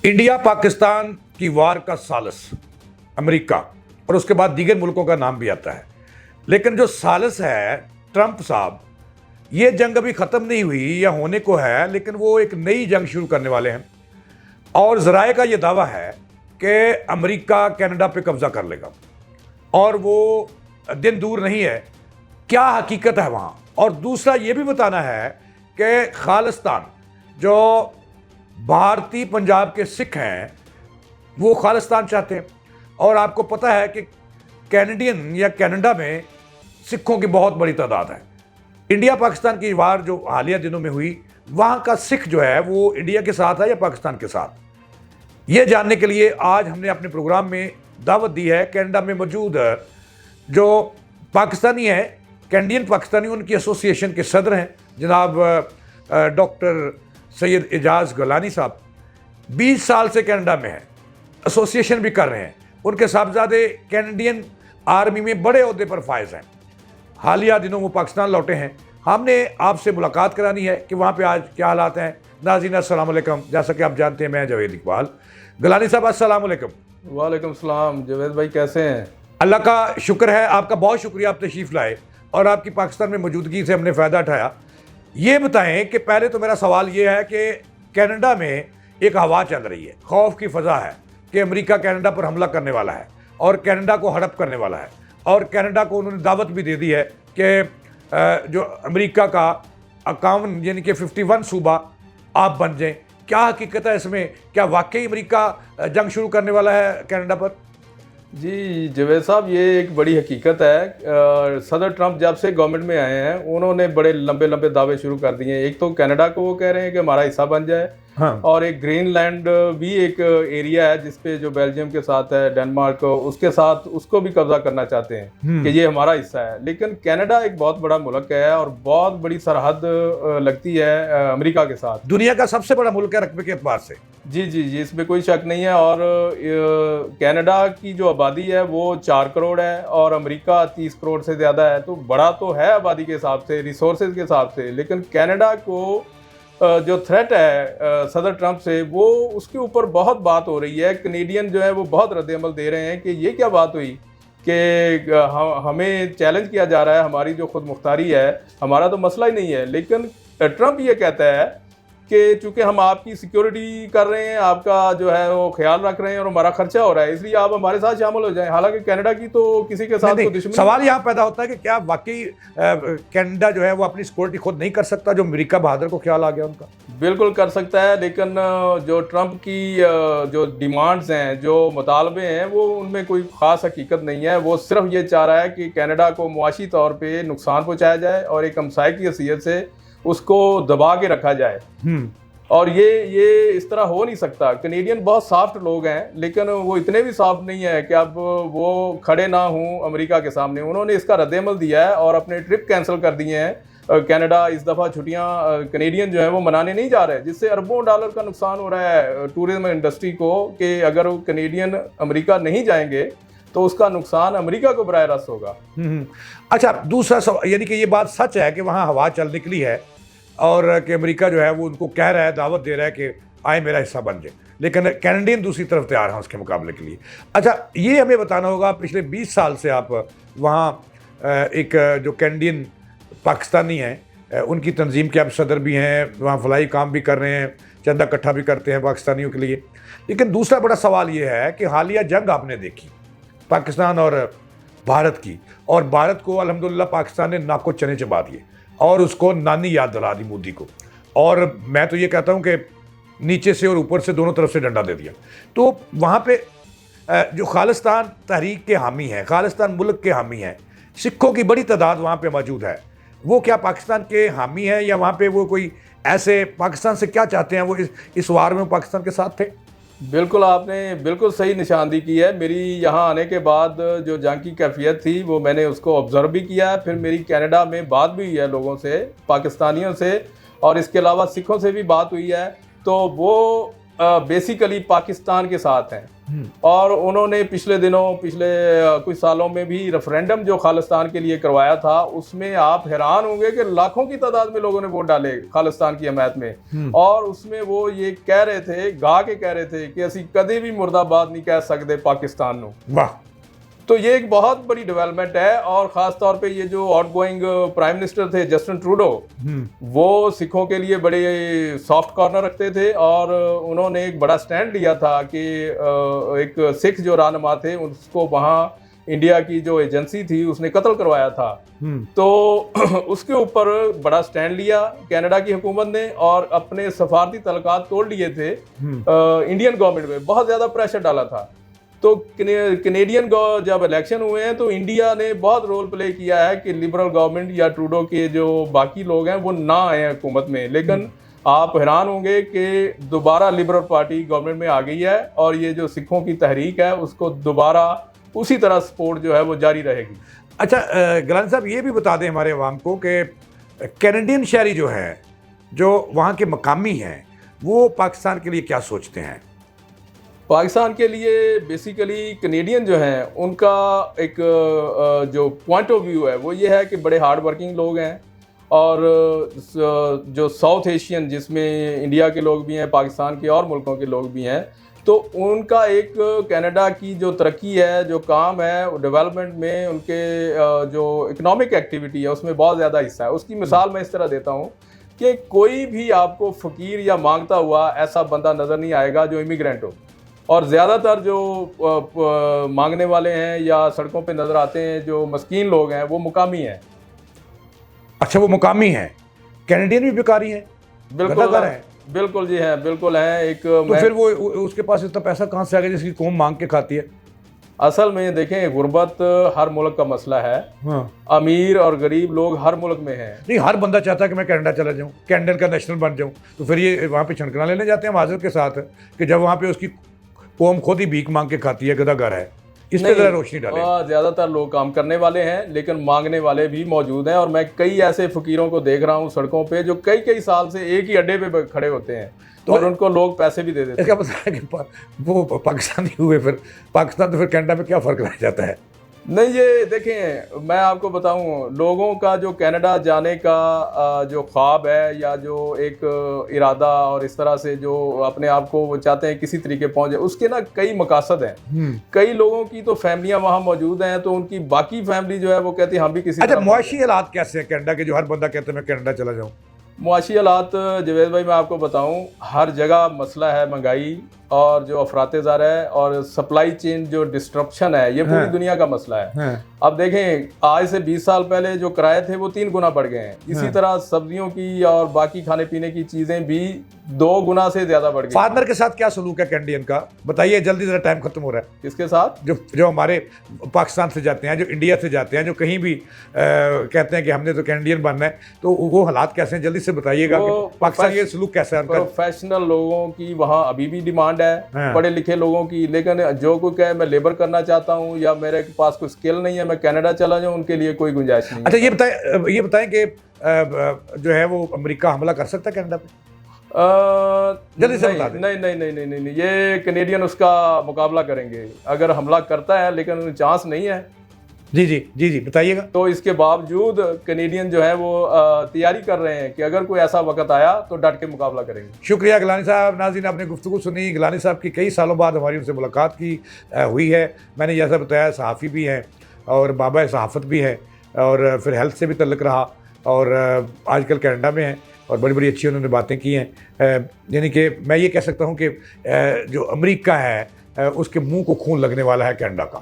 India Pakistan की वार का सालस America और उसके बाद दीगर मुल्कों का नाम भी आता है। लेकिन जो सालस है ट्रंप साहब, ये जंग अभी ख़त्म नहीं हुई या होने को है, लेकिन वो एक नई जंग शुरू करने वाले हैं। और ज़राए का ये दावा है कि अमेरिका कनाडा पे कब्ज़ा कर लेगा और वो दिन दूर नहीं है। क्या हकीकत है वहाँ? और दूसरा ये भी बताना है कि खालिस्तान, जो भारतीय पंजाब के सिख हैं, वो खालिस्तान चाहते हैं। और आपको पता है कि कैनेडियन या कनाडा में सिखों की बहुत बड़ी तादाद है। इंडिया पाकिस्तान की वार जो हालिया दिनों में हुई, वहाँ का सिख जो है वो इंडिया के साथ है या पाकिस्तान के साथ, ये जानने के लिए आज हमने अपने प्रोग्राम में दावत दी है। कनाडा में मौजूद जो पाकिस्तानी हैं, कैनेडियन पाकिस्तानी, उनकी एसोसिएशन के सदर हैं जनाब डॉक्टर सैयद एजाज गलानी साहब। 20 साल से कनाडा में हैं, एसोसिएशन भी कर रहे हैं। उनके साहबजादे कैनेडियन आर्मी में बड़े ओहदे पर फायज हैं। हालिया दिनों वो पाकिस्तान लौटे हैं। हमने आपसे मुलाकात करानी है कि वहाँ पे आज क्या हालात हैं। नाज़रीन अस्सलाम वालेकुम। जैसा कि आप जानते हैं, मैं जावेद इकबाल। गलानी साहब अस्सलाम वालेकुम। वालेकुम सलाम। जावेद भाई कैसे हैं? अल्लाह का शुक्र है, आपका बहुत शुक्रिया, आप तशरीफ़ लाए और आपकी पाकिस्तान में मौजूदगी से हमने फ़ायदा उठाया। ये बताएं कि पहले तो मेरा सवाल ये है कि कनाडा में एक हवा चल रही है, खौफ की फ़ज़ा है कि अमेरिका कनाडा पर हमला करने वाला है और कनाडा को हड़प करने वाला है। और कनाडा को उन्होंने दावत भी दे दी है कि जो अमेरिका का 51 यानी कि 51 सूबा आप बन जाएं। क्या हकीकत है इसमें? क्या वाकई अमेरिका जंग शुरू करने वाला है कनाडा पर? जी जावेद साहब, ये एक बड़ी हकीकत है। सदर ट्रंप जब से गवर्नमेंट में आए हैं, उन्होंने बड़े लंबे लंबे दावे शुरू कर दिए हैं। एक तो कनाडा को वो कह रहे हैं कि हमारा हिस्सा बन जाए, हाँ। और एक ग्रीनलैंड भी एक एरिया है जिसपे जो बेल्जियम के साथ है, डेनमार्क, उसके साथ उसको भी कब्जा करना चाहते हैं कि ये हमारा हिस्सा है। लेकिन कनाडा एक बहुत बड़ा मुल्क है और बहुत बड़ी सरहद लगती है अमेरिका के साथ। दुनिया का सबसे बड़ा मुल्क है रकबे के एतबार से। जी जी जी, इसमें कोई शक नहीं है। और कनाडा की जो आबादी है वो 4 करोड़ है और अमेरिका 30 करोड़ से ज़्यादा है। तो बड़ा तो है आबादी के हिसाब से, रिसोर्सेज के हिसाब से, लेकिन कनाडा को जो थ्रेट है सदर ट्रंप से, वो उसके ऊपर बहुत बात हो रही है। कनेडियन जो है वो बहुत रद्द-ए-अमल दे रहे हैं कि ये क्या बात हुई कि हमें चैलेंज किया जा रहा है, हमारी जो खुद मुख्तारी है, हमारा तो मसला ही नहीं है। लेकिन ट्रंप ये कहता है कि चूंकि हम आपकी सिक्योरिटी कर रहे हैं, आपका जो है वो ख्याल रख रहे हैं और हमारा खर्चा हो रहा है, इसलिए आप हमारे साथ शामिल हो जाएं। हालांकि कनाडा की तो किसी के साथ कोई दुश्मनी। सवाल यहाँ पैदा होता है कि क्या वाकई कनाडा जो है वो अपनी सिक्योरिटी खुद नहीं कर सकता, जो अमेरिका बहादुर को ख्याल आ गया उनका? बिल्कुल कर सकता है, लेकिन जो ट्रंप की जो डिमांड्स हैं, जो मुतालबे हैं, वो उनमें कोई ख़ास हकीकत नहीं है। वो सिर्फ ये चाह रहा है कि कनाडा को मुआशी तौर पे नुकसान पहुँचाया जाए और एक हमसाये की हैसियत से उसको दबा के रखा जाए। और ये इस तरह हो नहीं सकता। कनेडियन बहुत सॉफ्ट लोग हैं, लेकिन वो इतने भी सॉफ्ट नहीं है कि अब वो खड़े ना हों अमेरिका के सामने। उन्होंने इसका रद्द-ए-अमल दिया है और अपने ट्रिप कैंसिल कर दिए हैं। कनाडा इस दफ़ा छुट्टियां कनेडियन जो है वो मनाने नहीं जा रहे, जिससे अरबों डॉलर का नुकसान हो रहा है टूरिज्म इंडस्ट्री को, कि अगर वो कनेडियन अमेरिका नहीं जाएंगे तो उसका नुकसान अमेरिका को बराह रास्त होगा। अच्छा, दूसरा सवाल, यानी कि ये बात सच है कि वहाँ हवा चल निकली है और कि अमेरिका जो है वो उनको कह रहा है, दावत दे रहा है कि आए मेरा हिस्सा बन जाए, लेकिन कैनेडियन दूसरी तरफ तैयार हैं उसके मुकाबले के लिए। अच्छा, ये हमें बताना होगा, पिछले 20 साल से आप वहाँ एक जो कैनेडियन पाकिस्तानी हैं, उनकी तंजीम के आप सदर भी हैं, वहाँ फलाई काम भी कर रहे हैं, चंदा इकट्ठा भी करते हैं पाकिस्तानियों के लिए। लेकिन दूसरा बड़ा सवाल ये है कि हालिया जंग आपने देखी पाकिस्तान और भारत की, और भारत को अल्हम्दुलिल्लाह पाकिस्तान ने नाको चने चबा दिए और उसको नानी याद दिला दी मोदी को। और मैं तो ये कहता हूँ कि नीचे से और ऊपर से दोनों तरफ से डंडा दे दिया। तो वहाँ पे जो खालिस्तान तहरीक के हामी हैं, खालिस्तान मुल्क के हामी हैं, सिखों की बड़ी तादाद वहाँ पे मौजूद है। वो क्या पाकिस्तान के हामी हैं या वहाँ पे वो कोई ऐसे पाकिस्तान से क्या चाहते हैं? वो इस वार में पाकिस्तान के साथ थे? बिल्कुल, आपने बिल्कुल सही निशानदी की है। मेरी यहाँ आने के बाद जो जंग की कैफियत थी वो मैंने उसको ऑब्ज़र्व भी किया है। फिर मेरी कनाडा में बात भी हुई है लोगों से, पाकिस्तानियों से, और इसके अलावा सिखों से भी बात हुई है। तो वो बेसिकली पाकिस्तान के साथ हैं और उन्होंने पिछले कुछ सालों में भी रेफरेंडम जो खालिस्तान के लिए करवाया था, उसमें आप हैरान होंगे कि लाखों की तादाद में लोगों ने वोट डाले खालिस्तान की हमायत में। और उसमें वो ये कह रहे थे, गा के कह रहे थे कि असी कदे भी मुर्दाबाद नहीं कह सकते पाकिस्तान नू। वाह। तो ये एक बहुत बड़ी डेवलपमेंट है। और ख़ास तौर पे ये जो आउटगोइंग प्राइम मिनिस्टर थे जस्टिन ट्रूडो, वो सिखों के लिए बड़े सॉफ्ट कॉर्नर रखते थे और उन्होंने एक बड़ा स्टैंड लिया था कि एक सिख जो रहनुमा थे उसको वहाँ इंडिया की जो एजेंसी थी उसने कत्ल करवाया था। तो उसके ऊपर बड़ा स्टैंड लिया कनाडा की हुकूमत ने और अपने सफारती तल्लुकात तोड़ लिए थे। इंडियन गवर्नमेंट में बहुत ज़्यादा प्रेशर डाला था। तो कैनेडियन जब इलेक्शन हुए हैं तो इंडिया ने बहुत रोल प्ले किया है कि लिबरल गवर्नमेंट या ट्रूडो के जो बाकी लोग हैं वो ना आए हुकूमत में। लेकिन आप हैरान होंगे कि दोबारा लिबरल पार्टी गवर्नमेंट में आ गई है और ये जो सिखों की तहरीक है उसको दोबारा उसी तरह सपोर्ट जो है वो जारी रहेगी। अच्छा गिलानी साहब, ये भी बता दें हमारे अवाम को कि कैनेडियन शहरी जो है, जो वहाँ के मकामी हैं, वो पाकिस्तान के लिए क्या सोचते हैं? पाकिस्तान के लिए बेसिकली कैनेडियन जो हैं उनका एक जो पॉइंट ऑफ व्यू है वो ये है कि बड़े हार्ड वर्किंग लोग हैं और जो साउथ एशियन जिसमें इंडिया के लोग भी हैं, पाकिस्तान के और मुल्कों के लोग भी हैं, तो उनका एक कनाडा की जो तरक्की है, जो काम है डेवलपमेंट में, उनके जो इकोनॉमिक एक्टिविटी है उसमें बहुत ज़्यादा हिस्सा है। उसकी मिसाल मैं इस तरह देता हूँ कि कोई भी आपको फ़कीर या मांगता हुआ ऐसा बंदा नज़र नहीं आएगा जो इमिग्रेंट हो। और ज़्यादातर जो मांगने वाले हैं या सड़कों पे नज़र आते हैं जो मस्कीन लोग हैं वो मुकामी हैं। अच्छा, वो मुकामी हैं। कैनेडियन भी भिखारी हैं? बिल्कुल है, बिल्कुल जी हैं, बिल्कुल हैं। एक तो फिर वो उसके पास इतना पैसा कहाँ से आ गया जिसकी कौम मांग के खाती है? असल में देखें, गुर्बत हर मुल्क का मसला है। हाँ। अमीर और गरीब लोग हर मुल्क में हैं। नहीं, हर बंदा चाहता है कि मैं कनाडा चला जाऊँ, कैनेडियन का नेशनल बन जाऊँ। तो फिर ये वहाँ पे छनकना लेने जाते हैं माजरत के साथ कि जब वहाँ पे उसकी कौम खुद ही भीख मांग के खाती है, गदागर है। इस पे जरा रोशनी डालें। ज़्यादातर लोग काम करने वाले हैं लेकिन मांगने वाले भी मौजूद हैं। और मैं कई ऐसे फ़कीरों को देख रहा हूँ सड़कों पे जो कई कई साल से एक ही अड्डे पे खड़े होते हैं तो और उनको लोग पैसे भी दे देते हैं। इसका मतलब है कि वो पाकिस्तानी हुए, फिर पाकिस्तान तो फिर कनाडा में क्या फ़र्क रह जाता है? नहीं, ये देखें, मैं आपको बताऊं, लोगों का जो कनाडा जाने का जो ख्वाब है या जो एक इरादा और इस तरह से जो अपने आप को वो चाहते हैं किसी तरीके पहुंचे, उसके ना कई मकासद हैं। कई लोगों की तो फैमिलियां वहां मौजूद हैं तो उनकी बाकी फैमिली जो है वो कहती है हम भी किसी। अच्छा, मुआशी हालात कैसे हैं कनाडा के, जो हर बंदा कहता है मैं कनाडा चला जाऊँ? मुआशी हालात जवेद भाई मैं आपको बताऊं, हर जगह मसला है महंगाई और जो अफरात-ए-ज़र है और सप्लाई चेन जो डिस्ट्रप्शन है, ये पूरी दुनिया का मसला है। अब देखें, आज से 20 साल पहले जो किराए थे वो 3 गुना बढ़ गए हैं। इसी तरह सब्जियों की और बाकी खाने पीने की चीज़ें भी 2 गुना से ज़्यादा बढ़ गई। फार्मर के साथ क्या सलूक है कैनेडियन का, बताइए जल्दी, ज़रा टाइम खत्म हो रहा है। किसके साथ? जो हमारे पाकिस्तान से जाते हैं, जो इंडिया से जाते हैं, जो कहीं भी कहते हैं कि हमने तो कैनेडियन बनना है, तो वो हालात कैसे हैं, जल्दी से बताइएगा। पाकिस्तान ये सलूक कैसा है? प्रोफेशनल लोगों की वहाँ अभी भी डिमांड है, पढ़े लिखे लोगों की। लेकिन जो कोई कहे मैं लेबर करना चाहता हूँ या मेरे पास कोई स्किल नहीं है, मैं कनाडा चला जाऊँ, उनके लिए कोई गुंजाइश नहीं। अच्छा, ये बताएं कि जो है वो अमेरिका हमला कर सकता है कनाडा पे? जल्दी से बता दें। नहीं, ये कैनेडियन उसका मुकाबला करेंगे अगर हमला करता है, लेकिन चांस नहीं है। जी बताइएगा। तो इसके बावजूद कैनेडियन जो है वो तैयारी कर रहे हैं कि अगर कोई ऐसा वक्त आया तो डट के मुकाबला करेंगे। शुक्रिया गिलानी साहब। नाज़रीन, आपने गुफ्तगू सुनी। गिलानी साहब की कई सालों बाद हमारी उनसे मुलाकात की हुई है। मैंने जैसा बताया, सहाफ़ी भी हैं और बाबा सहाफ़त भी है और फिर हेल्थ से भी तल्लुक़ रहा और आजकल कनाडा में हैं और बड़ी बड़ी अच्छी उन्होंने बातें की हैं। यानी कि मैं ये कह सकता हूँ कि जो अमेरिका है उसके मुँह को खून लगने वाला है कनाडा का।